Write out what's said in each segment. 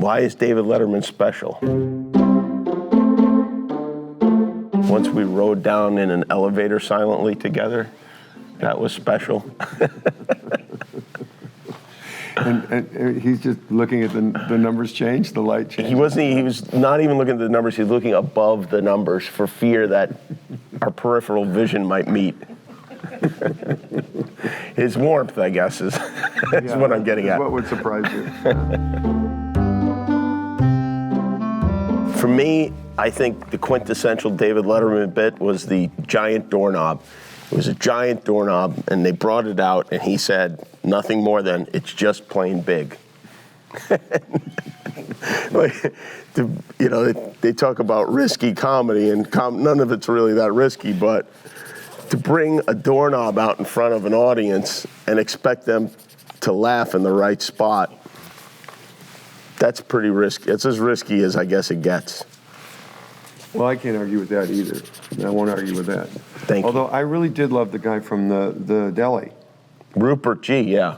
Why is David Letterman special? Once we rode down in an elevator silently together, that was special. And he's just looking at the numbers change, the light change. He was not even looking at the numbers, he was looking above the numbers for fear that our peripheral vision might meet. His warmth, I guess, is what I'm getting at. What would surprise you? For me, I think the quintessential David Letterman bit was the giant doorknob. It was a giant doorknob, and they brought it out, and he said nothing more than, "It's just plain big." They talk about risky comedy, and none of it's really that risky, but to bring a doorknob out in front of an audience and expect them to laugh in the right spot, that's pretty risky. It's as risky as I guess it gets. Well, I can't argue with that either. I won't argue with that. Thank you. Although I really did love the guy from the deli. Rupert G, yeah.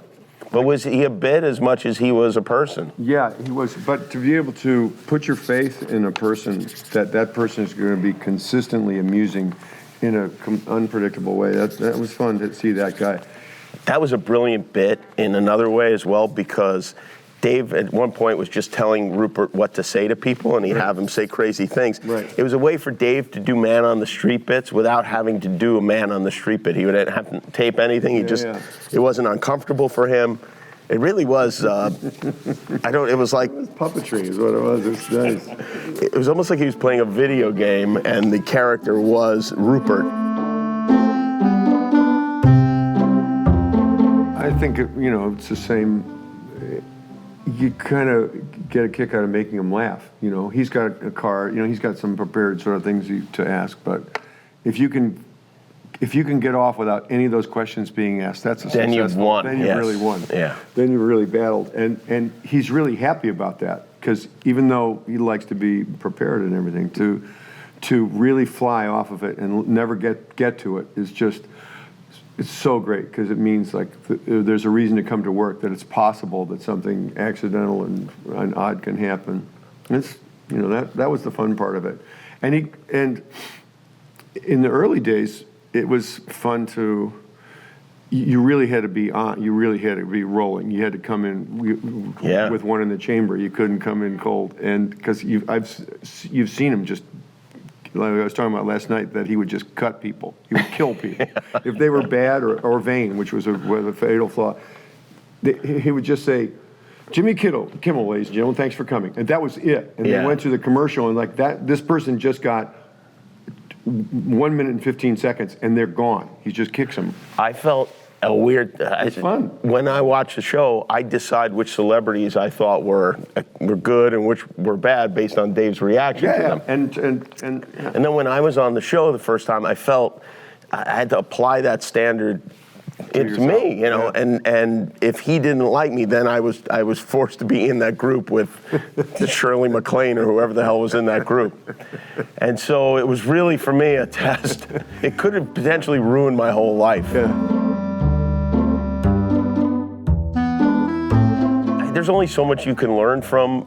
But was he a bit as much as he was a person? Yeah, he was. But to be able to put your faith in a person, that person is going to be consistently amusing in an unpredictable way, that was fun to see that guy. That was a brilliant bit in another way as well, because Dave at one point was just telling Rupert what to say to people, and he'd have him say crazy things. Right. It was a way for Dave to do man on the street bits without having to do a man on the street bit. He would have to tape anything. It wasn't uncomfortable for him. It really was. It was like it was puppetry, is what it was. It's nice. It was almost like he was playing a video game, and the character was Rupert. I think it's the same. You kind of get a kick out of making him laugh. He's got a car. He's got some prepared sort of things to ask. But if you can get off without any of those questions being asked, that's a success. Then you've won. Then you've really won. Yeah. Then you've really battled, and he's really happy about that, because even though he likes to be prepared and everything, to really fly off of it and never get to it is just. It's so great, because it means there's a reason to come to work, that it's possible that something accidental and odd can happen. And it's that was the fun part of it. And in the early days, it was fun to. You really had to be on. You really had to be rolling. You had to come in with one in the chamber. You couldn't come in cold, and because you've seen him just. Like I was talking about last night, that he would just cut people. He would kill people. If they were bad or vain, which was a fatal flaw, he would just say, "Jimmy Kimmel, ladies and gentlemen, thanks for coming." And that was it. And they went to the commercial, and this person just got 1 minute and 15 seconds, and they're gone. He just kicks them. I felt a weird. It's fun. When I watch the show, I decide which celebrities I thought were good and which were bad based on Dave's reaction to them. And then when I was on the show the first time, I felt I had to apply that standard to me, and if he didn't like me, then I was forced to be in that group with Shirley MacLaine or whoever the hell was in that group. And so it was really, for me, a test. It could have potentially ruined my whole life. Yeah. There's only so much you can learn from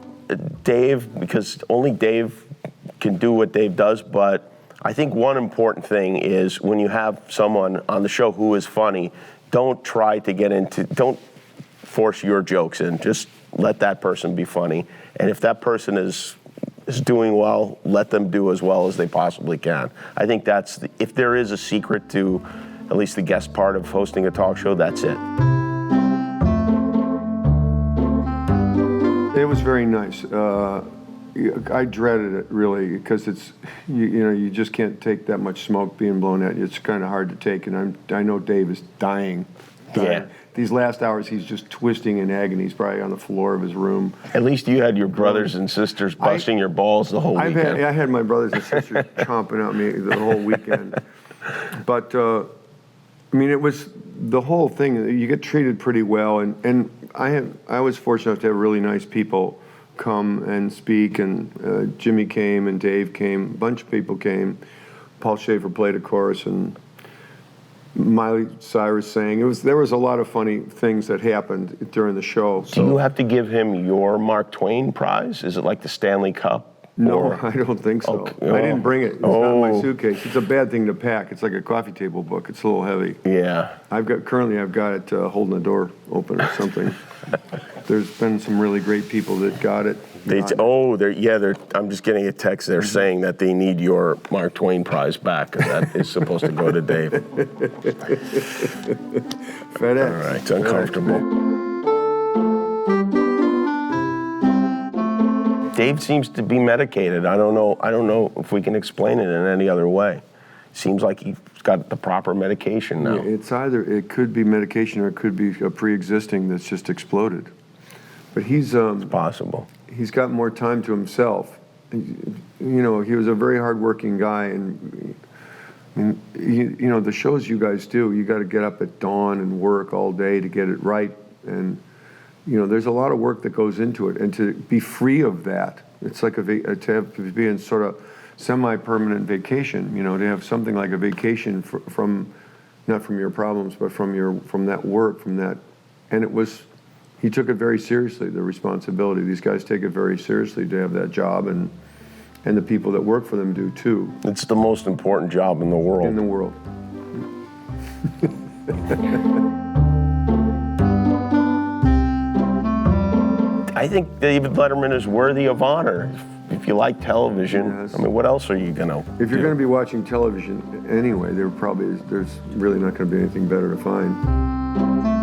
Dave, because only Dave can do what Dave does. But I think one important thing is, when you have someone on the show who is funny, don't force your jokes in. Just let that person be funny. And if that person is doing well, let them do as well as they possibly can. I think if there is a secret to at least the guest part of hosting a talk show, that's it. It was very nice. I dreaded it, really, because it's you just can't take that much smoke being blown at you. It's kind of hard to take, and I know Dave is dying. Yeah. These last hours, he's just twisting in agony. He's probably on the floor of his room. At least you had your brothers and sisters busting your balls the whole weekend. I had my brothers and sisters chomping at me the whole weekend. But it was the whole thing. You get treated pretty well, and I was fortunate enough to have really nice people come and speak, and Jimmy came, and Dave came, a bunch of people came. Paul Schaefer played a chorus, and Miley Cyrus sang. There was a lot of funny things that happened during the show. Do you have to give him your Mark Twain Prize? Is it like the Stanley Cup? No, I don't think so. Okay. I didn't bring it. It's not in my suitcase. It's a bad thing to pack. It's like a coffee table book. It's a little heavy. Yeah. I've got it holding the door open or something. There's been some really great people that got it. I'm just getting a text. They're saying that they need your Mark Twain Prize back, and that is supposed to go to Dave. FedEx. All right, it's uncomfortable. Dave seems to be medicated. I don't know if we can explain it in any other way. Seems like he's got the proper medication now. Yeah, it could be medication or it could be a pre-existing that's just exploded. But he's It's possible. He's got more time to himself. You know, he was a very hardworking guy, and the shows you guys do, you got to get up at dawn and work all day to get it right, and there's a lot of work that goes into it, and to be free of that, it's like to be in sort of semi-permanent vacation. To have something like a vacation from not from your problems, but from that work, and he took it very seriously, the responsibility. These guys take it very seriously to have that job, and the people that work for them do too. It's the most important job in the world. In the world. I think David Letterman is worthy of honor. If you like television, yes. I mean, what else are you gonna If you're do? going to be watching television anyway, there's really not going to be anything better to find.